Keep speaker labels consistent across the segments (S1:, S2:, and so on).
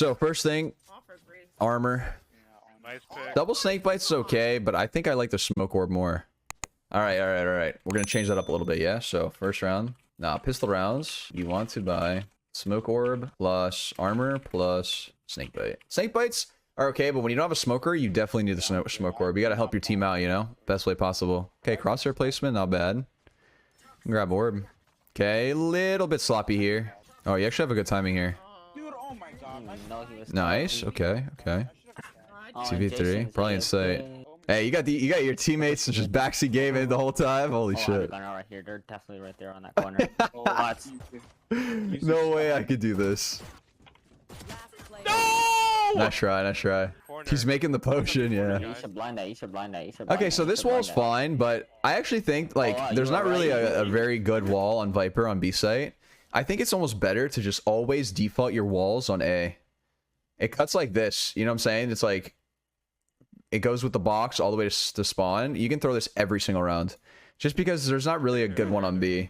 S1: So first thing, armor.
S2: Nice pick.
S1: Double snake bites is okay, but I think I like the smoke orb more. All right. We're gonna change that up a little bit, yeah. So first round, pistol rounds. You want to buy smoke orb plus armor plus snake bite. Snake bites are okay, but when you don't have a smoker, you definitely need the smoke orb. You gotta help your team out, you know, best way possible. Okay, crosshair placement, not bad. Grab orb. Okay, little bit sloppy here. Oh, you actually have a good timing here.
S3: Dude, oh my god.
S1: Nice. Okay. 2v3, probably in sight. Hey, you got your teammates just backseat gaming the whole time. Holy shit!
S4: Right here, they're definitely right there on that corner.
S1: No way I could do this.
S2: No!
S1: Nice try. He's making the potion, yeah.
S4: You should blind that.
S1: Okay, so this wall's fine, but I actually think like there's not really a very good wall on Viper on B site. I think it's almost better to just always default your walls on A. It cuts like this, you know what I'm saying? It's like it goes with the box all the way to spawn. You can throw this every single round, just because there's not really a good one on B.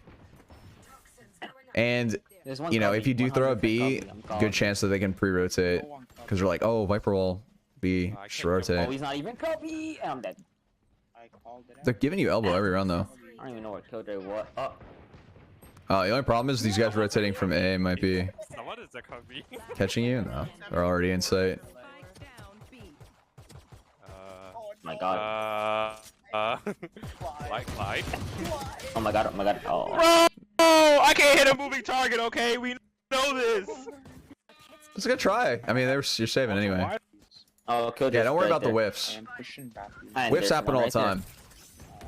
S1: And you know, if you do throw a B, good chance that they can pre-rotate, because they're like, oh, Viper wall B, just rotate.
S4: Oh, he's not even copy. I'm dead.
S1: They're giving you elbow every round though.
S4: I don't even know where Killjoy was. Oh.
S1: The only problem is these guys rotating from A might be
S2: What is that copy?
S1: catching you. No, they're already in sight.
S4: My god.
S2: Light.
S4: Oh my god. Oh.
S2: Bro, I can't hit a moving target, okay? We know this.
S1: It's a good try. I mean, you're saving anyway.
S4: Oh, Killjoy.
S1: Yeah, don't worry about the whiffs. Whiffs happen all the time.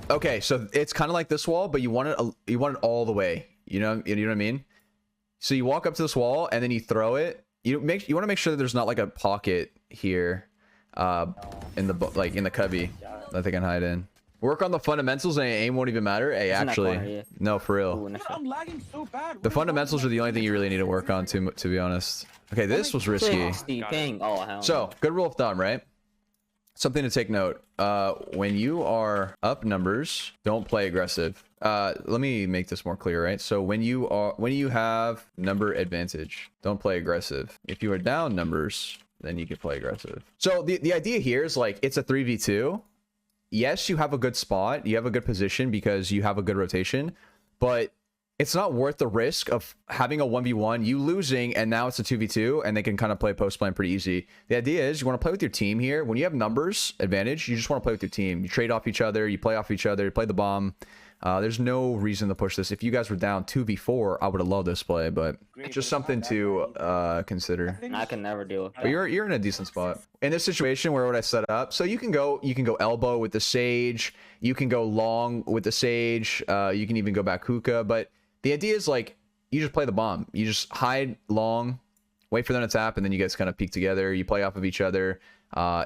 S1: Okay, so it's kind of like this wall, but you want it all the way. You know what I mean? So you walk up to this wall and then you throw it. You want to make sure that there's not like a pocket here, in the cubby that they can hide in. Work on the fundamentals and aim won't even matter. Hey, actually, no, for real.
S3: I'm lagging so bad.
S1: The fundamentals are the only thing you really need to work on, to be honest. Okay, this was risky. So, good rule of thumb, right? Something to take note. When you are up numbers, don't play aggressive. Let me make this more clear, right? So when you have number advantage, don't play aggressive. If you are down numbers, then you can play aggressive. So the idea here is like it's a 3v2. Yes, you have a good spot, you have a good position because you have a good rotation, but it's not worth the risk of having a 1v1, you losing, and now it's a 2v2, and they can kind of play post plan pretty easy. The idea is you want to play with your team here. When you have numbers advantage, you just want to play with your team. You trade off each other, you play off each other, you play the bomb. There's no reason to push this. If you guys were down 2v4, I would have loved this play, but just something to consider.
S4: I can never deal with that.
S1: But you're in a decent spot. In this situation, where would I set up? So you can go elbow with the Sage, you can go long with the Sage, you can even go back hookah, but the idea is like you just play the bomb. You just hide long, wait for them to tap, and then you guys kind of peek together. You play off of each other.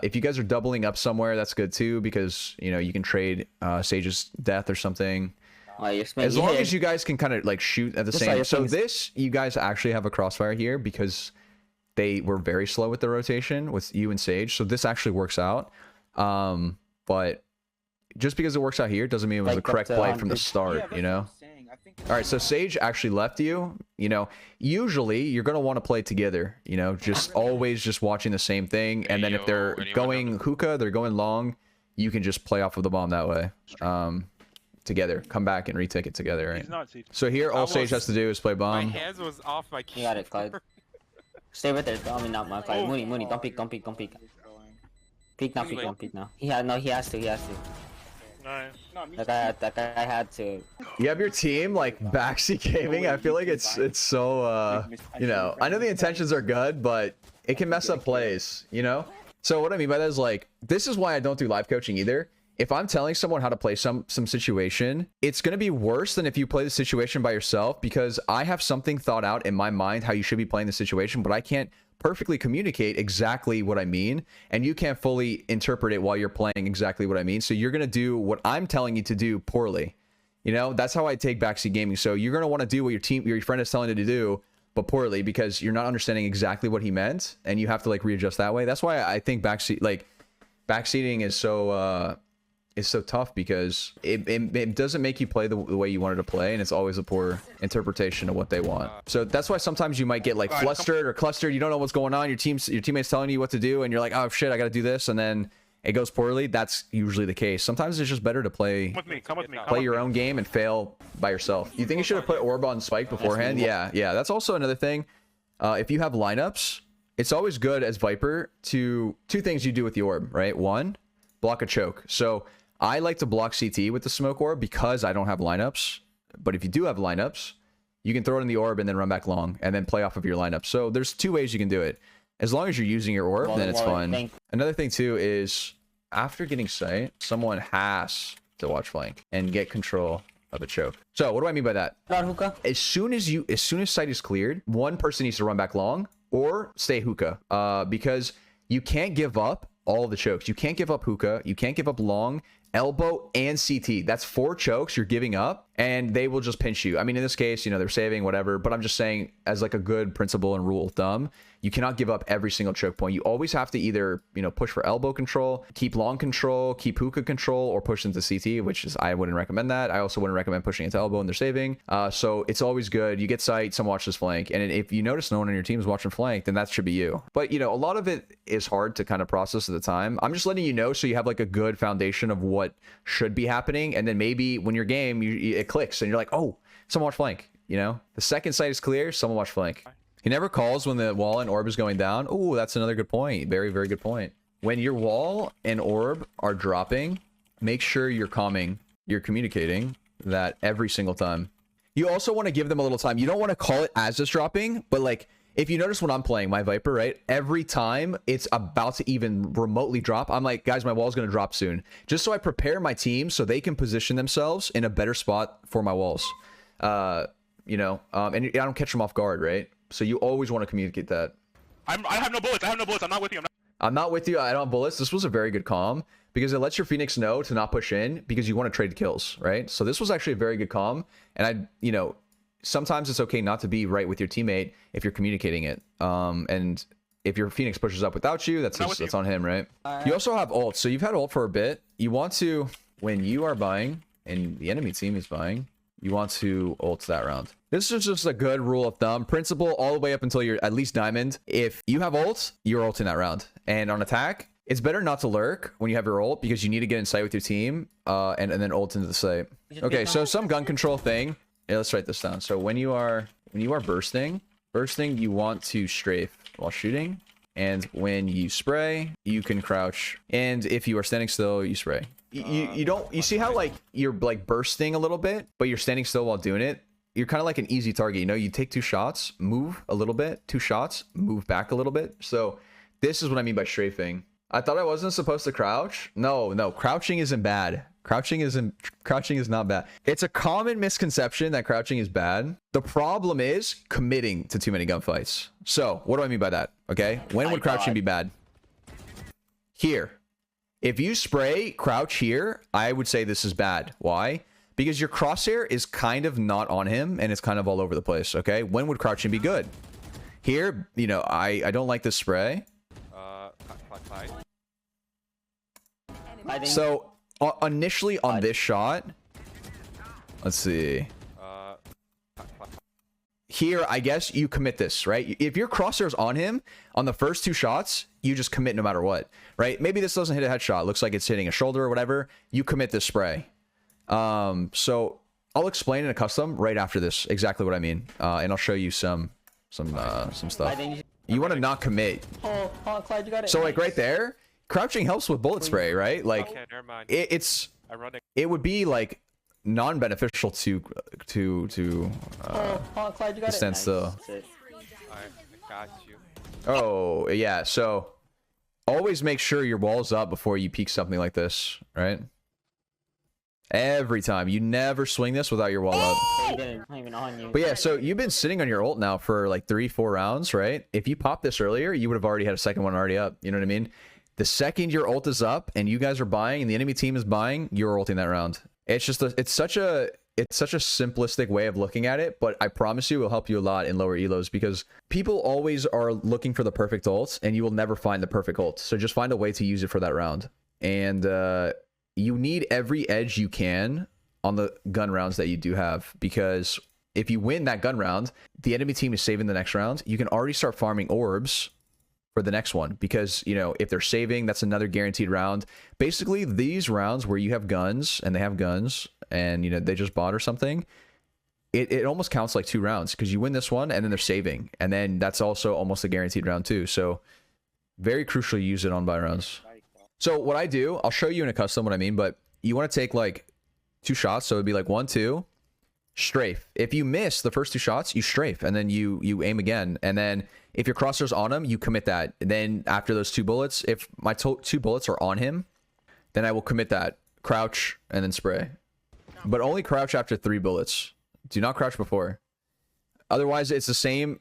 S1: If you guys are doubling up somewhere, that's good too, because you know you can trade Sage's death or something. As long as you guys can kind of like shoot at the same. So this, you guys actually have a crossfire here because they were very slow with the rotation with you and Sage. So this actually works out. But just because it works out here doesn't mean it was the correct play from the start, you know? All right, so Sage actually left you. You know, usually you're going to want to play together, you know, just always just watching the same thing. And then if they're going hookah, they're going long, you can just play off of the bomb that way. Together, come back and retake it together, right? So here, all Sage has to do is play bomb.
S2: My hands was off my
S4: key. You got it, Clyde. Stay right there. I mean, not my Clyde. Mooney, don't peek. Peek now. He has to. That guy had to.
S1: You have your team like backseat gaming. I feel like it's so you know, I know the intentions are good, but it can mess up plays, you know? So what I mean by that is like, this is why I don't do live coaching either. If I'm telling someone how to play some situation, it's going to be worse than if you play the situation by yourself, because I have something thought out in my mind how you should be playing the situation, but I can't perfectly communicate exactly what I mean, and you can't fully interpret it while you're playing exactly what I mean. So you're going to do what I'm telling you to do poorly. You know, that's how I take backseat gaming. So you're going to want to do what your friend is telling you to do, but poorly, because you're not understanding exactly what he meant, and you have to like readjust that way. That's why I think backseating is so so tough because it doesn't make you play the way you wanted to play, and it's always a poor interpretation of what they want. So that's why sometimes you might get like flustered or clustered. You don't know what's going on. Your teammates telling you what to do, and you're like, oh shit, I got to do this, and then it goes poorly. That's usually the case. Sometimes it's just better to play play your own game and fail by yourself. You think you should have put orb on spike beforehand? Yeah. That's also another thing. If you have lineups, it's always good as Viper to two things you do with the orb, right? One, block a choke. So I like to block CT with the smoke orb because I don't have lineups. But if you do have lineups, you can throw it in the orb and then run back long and then play off of your lineup. So there's two ways you can do it. As long as you're using your orb, then it's fun. Another thing too is after getting sight, someone has to watch flank and get control of a choke. So what do I mean by that? As soon as sight is cleared, one person needs to run back long or stay hookah, because you can't give up all the chokes. You can't give up hookah. You can't give up long, elbow, and CT. That's 4 chokes you're giving up, and they will just pinch you. I mean, in this case, you know, they're saving whatever, but I'm just saying as like a good principle and rule of thumb, you cannot give up every single choke point. You always have to either, you know, push for elbow control, keep long control, keep hookah control, or push into CT, which is, I wouldn't recommend that. I also wouldn't recommend pushing into elbow when they're saving. So it's always good. You get sight, someone watches flank. And if you notice no one on your team is watching flank, then that should be you. But, you know, a lot of it is hard to kind of process at the time. I'm just letting you know so you have like a good foundation of what should be happening. And then maybe when your game, it clicks and you're like, oh, someone watch flank. You know, the second sight is clear, someone watch flank. He never calls when the wall and orb is going down. Oh, that's another good point. Very, very good point. When your wall and orb are dropping, make sure you're calming. You're communicating that every single time. You also want to give them a little time. You don't want to call it as it's dropping, but like, if you notice when I'm playing my Viper, right? Every time it's about to even remotely drop, I'm like, guys, my wall's going to drop soon. Just so I prepare my team so they can position themselves in a better spot for my walls. You know, and I don't catch them off guard, right? So you always want to communicate that.
S2: I have no bullets. I'm not with you.
S1: I'm not with you. I don't have bullets. This was a very good calm because it lets your Phoenix know to not push in because you want to trade kills, right? So this was actually a very good calm. And you know, sometimes it's okay not to be right with your teammate if you're communicating it. And if your Phoenix pushes up without you, that's on him, right? You also have ult. So you've had ult for a bit. You want to, when you are buying and the enemy team is buying, you want to ult that round. This is just a good rule of thumb principle all the way up until you're at least diamond. If you have ult, you're ulting that round. And on attack, it's better not to lurk when you have your ult because you need to get in sight with your team and then ult into the site. Okay, so some gun control thing. Yeah, let's write this down. So when you are bursting, you want to strafe while shooting. And when you spray, you can crouch. And if you are standing still, you spray. You see how like you're like bursting a little bit, but you're standing still while doing it. You're kind of like an easy target. You know, you take 2 shots, move a little bit, 2 shots, move back a little bit. So this is what I mean by strafing. I thought I wasn't supposed to crouch. No, crouching isn't bad. Crouching is not bad. It's a common misconception that crouching is bad. The problem is committing to too many gunfights. So what do I mean by that? Okay, when would crouching be bad? Here. If you spray crouch here, I would say this is bad. Why? Because your crosshair is kind of not on him and it's kind of all over the place. Okay, when would crouching be good? Here, you know, I don't like this spray. So initially on this shot, let's see. Here, I guess you commit this, right? If your crosshair's on him on the first 2 shots, you just commit no matter what, right? Maybe this doesn't hit a headshot. Looks like it's hitting a shoulder or whatever. You commit this spray. So I'll explain in a custom right after this exactly what I mean, and I'll show you some stuff. You want to not commit.
S4: Oh, Clyde, you got it.
S1: So like right there, crouching helps with bullet spray, right? Like it would be like non-beneficial to
S4: Clyde, you got
S1: stand still.
S2: I got you.
S1: Oh yeah, so always make sure your wall's up before you peek something like this, right? Every time. You never swing this without your wall up. But yeah, so you've been sitting on your ult now for like 3-4 rounds, right? If you popped this earlier, you would have already had a second one already up. You know what I mean? The second your ult is up and you guys are buying and the enemy team is buying, you're ulting that round. It's just it's such a simplistic way of looking at it, but I promise you it will help you a lot in lower elos because people always are looking for the perfect ult and you will never find the perfect ult. So just find a way to use it for that round. And you need every edge you can on the gun rounds that you do have, because if you win that gun round, the enemy team is saving the next round. You can already start farming orbs for the next one, because, you know, if they're saving, that's another guaranteed round. Basically, these rounds where you have guns and they have guns and, you know, they just bought or something, it almost counts like 2 rounds, because you win this one and then they're saving, and then that's also almost a guaranteed round too. So very crucial, use it on buy rounds. So what I do, I'll show you in a custom what I mean, but you want to take like 2 shots. So it'd be like 1, 2, strafe. If you miss the first 2 shots, you strafe, and then you aim again. And then if your crosshair's on him, you commit that. And then after those 2 bullets, if my 2 bullets are on him, then I will commit that, crouch, and then spray. But only crouch after 3 bullets. Do not crouch before. Otherwise, it's the same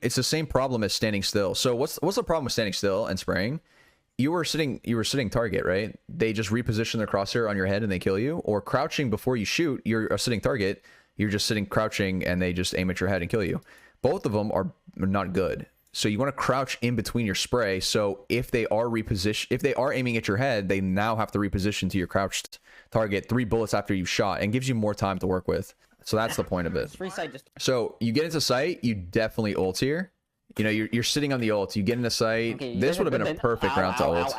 S1: problem as standing still. So what's the problem with standing still and spraying? You were sitting target, right? They just reposition their crosshair on your head and they kill you. Or crouching before you shoot, you're a sitting target. You're just sitting crouching and they just aim at your head and kill you. Both of them are not good. So you want to crouch in between your spray. So if they are aiming at your head, they now have to reposition to your crouched target 3 bullets after you shot, and gives you more time to work with. So that's the point of it. So you get into sight, you definitely ult here. You know, you're sitting on the ult, you get into sight. Okay, this would have been a perfect round to ult.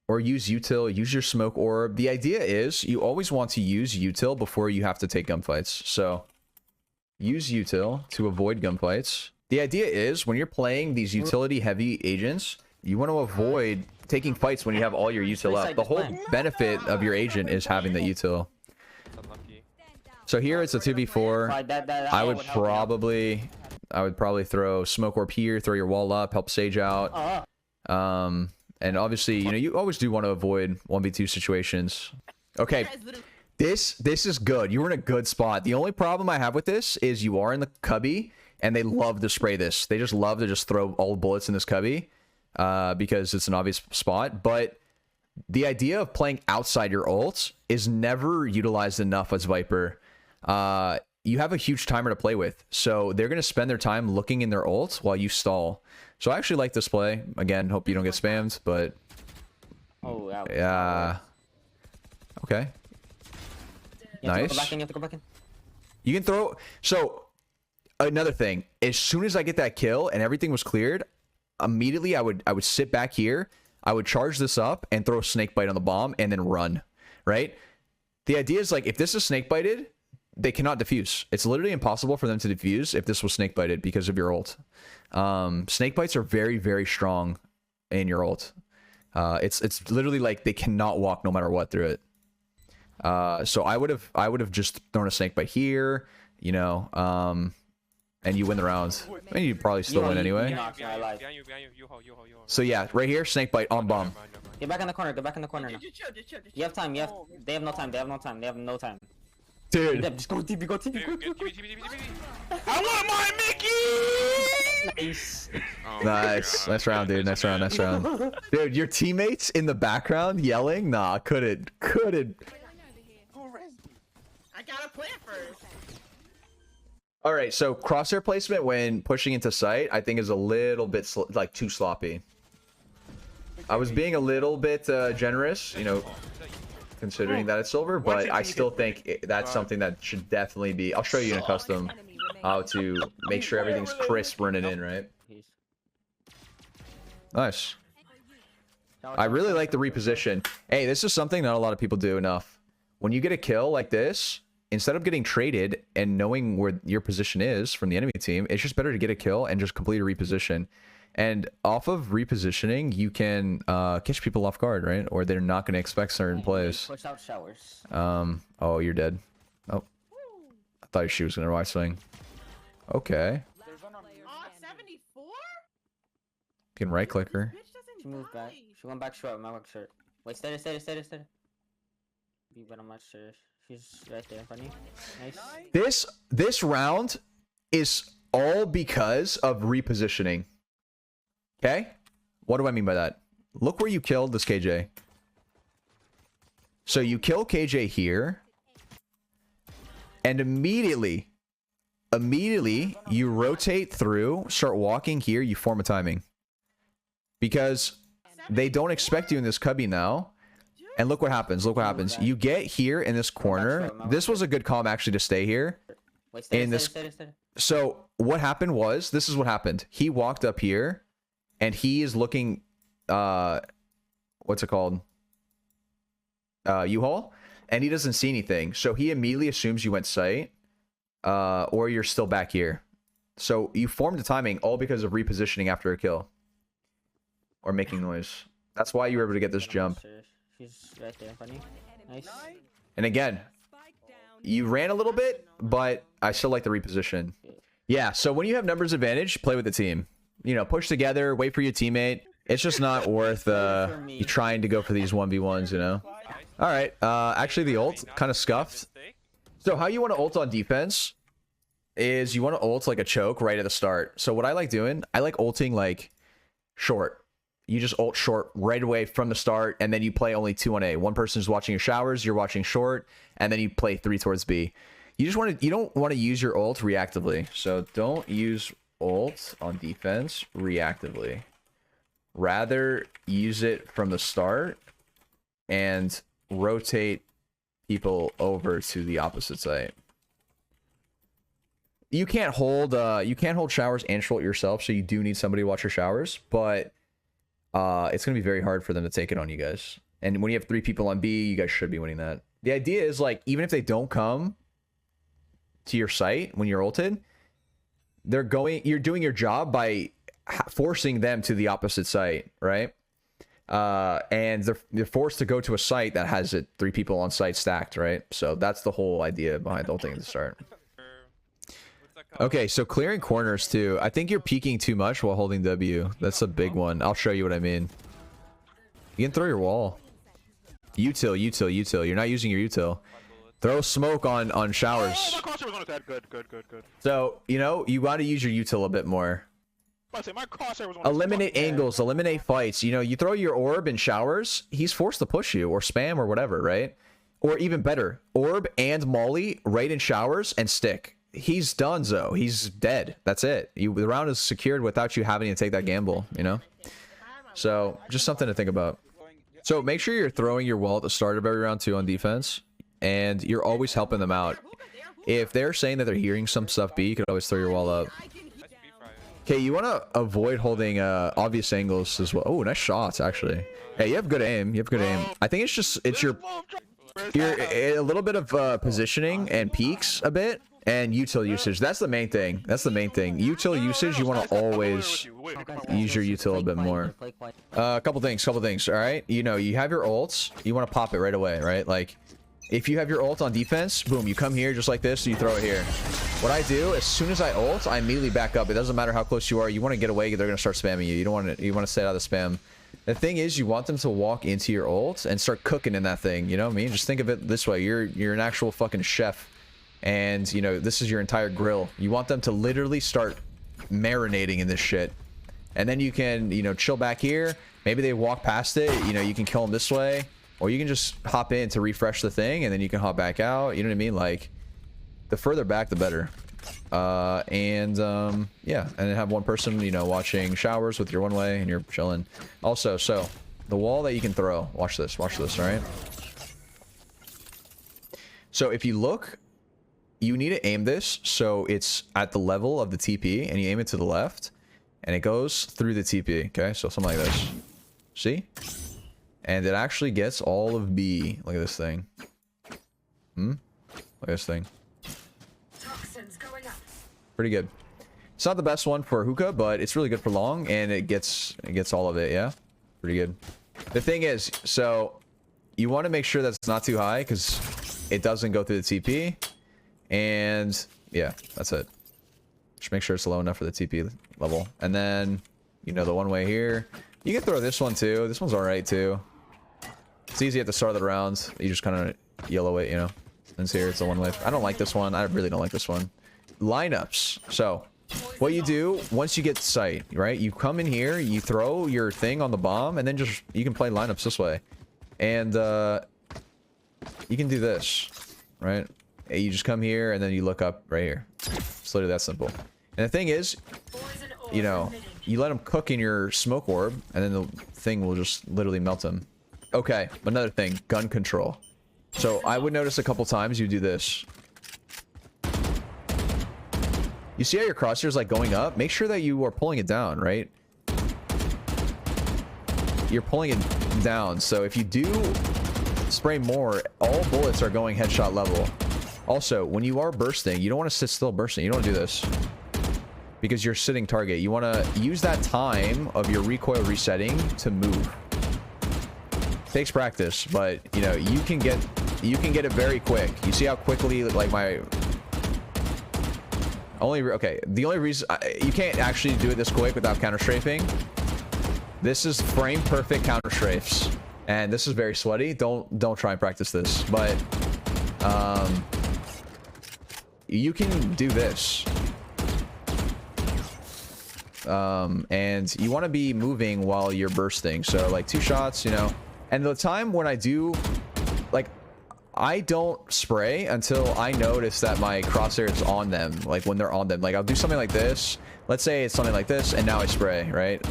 S1: Or use util, use your smoke orb. The idea is you always want to use util before you have to take gunfights. So use util to avoid gunfights. The idea is when you're playing these utility heavy agents, you want to avoid taking fights when you have all your util up. The whole benefit of your agent is having the util. So here it's a 2v4. I would probably throw smoke orb here, throw your wall up, help Sage out. And obviously, you know, you always do want to avoid 1v2 situations. Okay, this is good. You were in a good spot. The only problem I have with this is you are in the cubby, and they love to spray this. They just love to just throw all bullets in this cubby because it's an obvious spot. But the idea of playing outside your ult is never utilized enough as Viper. You have a huge timer to play with, so they're going to spend their time looking in their ult while you stall. So I actually like this play. Again, hope you don't get spammed, but yeah. Okay. Nice. You have to go back in. You can throw. So another thing, as soon as I get that kill and everything was cleared, immediately I would sit back here, I would charge this up and throw a snakebite on the bomb and then run, right? The idea is, like, if this is snakebited, they cannot defuse. It's literally impossible for them to defuse if this was snakebited because of your ult. Snakebites are very, very strong in your ult. It's literally like they cannot walk no matter what through it. So I would have just thrown a snakebite here, you know, and you win the round. I mean, you probably still win anyway. So yeah, right here, snakebite on bomb.
S4: Get back in the corner. Get back in the corner now. You have time. They have no time. They have no time. They have no time.
S1: Dude.
S4: Just go TP, go TP.
S2: I want my Mickey!
S4: Nice.
S2: Oh
S1: Nice round, dude. Nice round. Dude, your teammates in the background yelling? Nah, couldn't.
S3: I gotta play first.
S1: All right, so crosshair placement when pushing into sight, I think is a little bit like too sloppy. I was being a little bit generous, you know, considering that it's silver, but I still think that's something that should definitely be. I'll show you in a custom how to make sure everything's crisp running in, right? Nice. I really like the reposition. Hey, this is something not a lot of people do enough. When you get a kill like this, instead of getting traded and knowing where your position is from the enemy team, it's just better to get a kill and just complete a reposition. And off of repositioning, you can catch people off guard, right? Or they're not going to expect certain plays.
S4: Push out showers.
S1: Oh, you're dead. Oh, I thought she was going to right swing. Okay.
S3: 74?
S1: You can right click her.
S4: She moved back. She went back short. My back short. Wait, stay there. But I'm not sure. She's right there in front of you. Nice.
S1: This round is all because of repositioning. Okay? What do I mean by that? Look where you killed this KJ. So you kill KJ here. And immediately you rotate through, start walking here, you form a timing. Because they don't expect you in this cubby now. And look what happens. Look what happens. You get here in this corner. This was a good calm actually to stay here.
S4: Wait, stay,
S1: In
S4: stay,
S1: this-
S4: stay, stay.
S1: So what happened was, this is what happened. He walked up here and he is looking, what's it called? U-Haul. And he doesn't see anything. So he immediately assumes you went sight, or you're still back here. So you formed the timing all because of repositioning after a kill. Or making noise. That's why you were able to get this jump.
S4: She's right there in front of you. Nice.
S1: And again, you ran a little bit, but I still like the reposition. Yeah, so when you have numbers advantage, play with the team. You know, push together, wait for your teammate. It's just not worth you trying to go for these 1v1s, you know? Alright, actually the ult kind of scuffed. So how you want to ult on defense is you want to ult like a choke right at the start. So what I like doing, I like ulting like short. You just ult short right away from the start, and then you play only 2 on A. One person's watching your showers, you're watching short, and then you play 3 towards B. You don't want to use your ult reactively. So don't use ult on defense reactively. Rather use it from the start and rotate people over to the opposite site. You can't hold showers and short yourself, so you do need somebody to watch your showers, but it's gonna be very hard for them to take it on you guys. And when you have 3 people on B, you guys should be winning that. The idea is, like, even if they don't come to your site when you're ulted, you're doing your job by forcing them to the opposite site, right? And they're forced to go to a site that has 3 people on site stacked, right? So that's the whole idea behind ulting at the start. Okay, so clearing corners too. I think you're peeking too much while holding W. That's a big one. I'll show you what I mean. You can throw your wall. Util. You're not using your util. Throw smoke on showers.
S2: Oh, my crosshair was on his head. Good.
S1: So, you know, you got to use your util a bit more.
S2: I say my crosshair was on his
S1: Eliminate
S2: fucking head.
S1: angles, eliminate fights. You know, you throw your orb in showers, he's forced to push you, or spam, or whatever, right? Or even better, orb and molly right in showers and stick. He's done, Zo. He's dead. That's it. The round is secured without you having to take that gamble, you know? So, just something to think about. So, make sure you're throwing your wall at the start of every round, too, on defense. And you're always helping them out. If they're saying that they're hearing some stuff B, you could always throw your wall up. Okay, you want to avoid holding obvious angles as well. Oh, nice shots, actually. Hey, you have good aim. I think it's your a little bit of positioning and peaks a bit. And util usage. That's the main thing. Util usage, you want to always use your util a bit more. Couple things. All right. You know, you have your ults. You want to pop it right away, right? Like, if you have your ult on defense, boom, you come here just like this, and you throw it here. What I do, as soon as I ult, I immediately back up. It doesn't matter how close you are. You want to get away, they're going to start spamming you. You want to stay out of the spam. The thing is, you want them to walk into your ult and start cooking in that thing. You know what I mean? Just think of it this way. You're an actual fucking chef. And, you know, this is your entire grill. You want them to literally start marinating in this shit. And then you can, you know, chill back here. Maybe they walk past it. You know, you can kill them this way. Or you can just hop in to refresh the thing. And then you can hop back out. You know what I mean? Like, the further back, the better. Yeah. And then have one person, you know, watching showers with your one way. And you're chilling. Also, so, the wall that you can throw. Watch this, all right? So, if you look... You need to aim this so it's at the level of the TP, and you aim it to the left, and it goes through the TP, okay? So something like this. See? And it actually gets all of B. Look at this thing. Look at this thing. Pretty good. It's not the best one for hookah, but it's really good for long, and it gets all of it, yeah? Pretty good. The thing is, so you want to make sure that's not too high, because it doesn't go through the TP. And yeah, that's it. Just make sure it's low enough for the TP level. And then, you know, the one way here. You can throw this one too. This one's alright too. It's easy at the start of the round. You just kind of yellow it, you know. And here it's a one way. I don't like this one. I really don't like this one. Lineups. So, what you do once you get sight, right? You come in here, you throw your thing on the bomb, and then just you can play lineups this way. And you can do this, right? You just come here and then you look up right here. It's literally that simple. And the thing is, you know, you let them cook in your smoke orb, and then the thing will just literally melt them. Okay, another thing, gun control. So I would notice a couple times you do this. You see how your crosshair's like going up? Make sure that you are pulling it down, right? You're pulling it down. So if you do spray more, all bullets are going headshot level. Also, when you are bursting, you don't want to sit still bursting. You don't want to do this. Because you're sitting target. You want to use that time of your recoil resetting to move. Takes practice, but you know, you can get it very quick. You see how quickly, like, my the only reason you can't actually do it this quick without counter strafing. This is frame perfect counter strafes, and this is very sweaty. Don't try and practice this, but you can do this. And you want to be moving while you're bursting, so like 2 shots, you know. And the time when I do, like, I don't spray until I notice that my crosshair is on them, like when they're on them. Like I'll do something like this. Let's say it's something like this, and now I spray, right?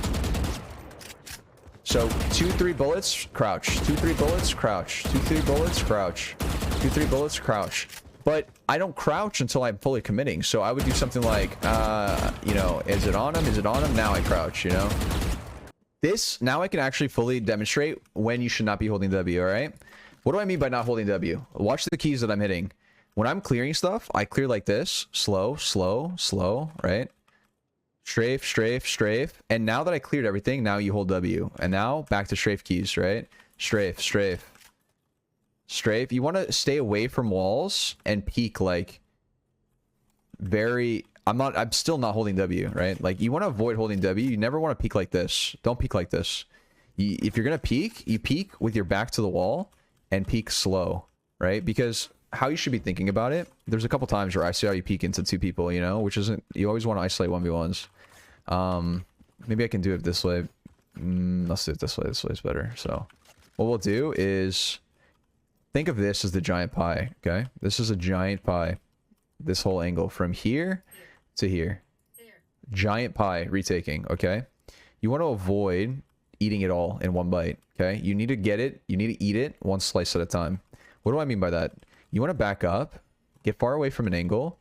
S1: So 2-3 bullets, crouch. 2-3 bullets, crouch. 2-3 bullets, crouch. 2-3 bullets, crouch. But I don't crouch until I'm fully committing. So I would do something like, you know, is it on him? Is it on him? Now I crouch, you know? This, now I can actually fully demonstrate when you should not be holding W, all right? What do I mean by not holding W? Watch the keys that I'm hitting. When I'm clearing stuff, I clear like this. Slow, slow, slow, right? Strafe, strafe, strafe. And now that I cleared everything, now you hold W. And now back to strafe keys, right? Strafe, strafe. Strafe. You want to stay away from walls and peek like very... I'm still not holding W, right? Like you want to avoid holding W. You never want to peek like this. Don't peek like this. If you're going to peek, you peek with your back to the wall and peek slow, right? Because how you should be thinking about it, there's a couple times where I see how you peek into 2 people, you know, which isn't... You always want to isolate 1v1s. Maybe I can do it this way. Let's do it this way. This way is better. So what we'll do is think of this as the giant pie, okay? This is a giant pie. This whole angle from here to here. Giant pie retaking, okay? You want to avoid eating it all in one bite, okay? You need to get it. You need to eat it one slice at a time. What do I mean by that? You want to back up, get far away from an angle,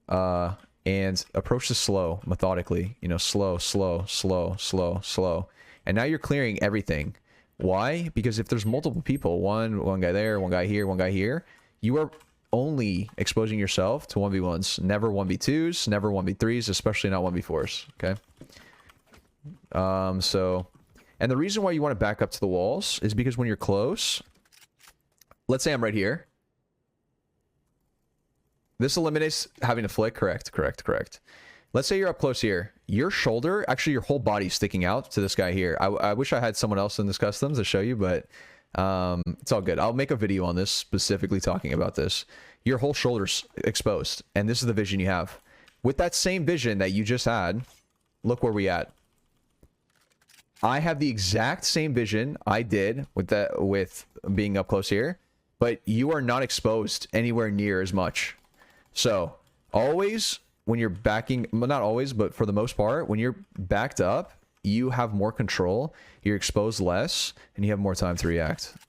S1: and approach this slow, methodically. You know, slow, slow, slow, slow, slow. And now you're clearing everything. Why? Because if there's multiple people, one guy there, one guy here, one guy here, you are only exposing yourself to 1v1s. Never 1v2s, never 1v3s, especially not 1v4s, okay? And the reason why you want to back up to the walls is because when you're close, let's say I'm right here. This eliminates having to flick. Correct. Let's say you're up close here. Your shoulder, actually your whole body's sticking out to this guy here. I wish I had someone else in this customs to show you, but it's all good. I'll make a video on this specifically talking about this. Your whole shoulder's exposed, and this is the vision you have. With that same vision that you just had, look where we at. I have the exact same vision I did with being up close here, but you are not exposed anywhere near as much. So always when you're backing, well, not always, but for the most part, when you're backed up, you have more control, you're exposed less, and you have more time to react.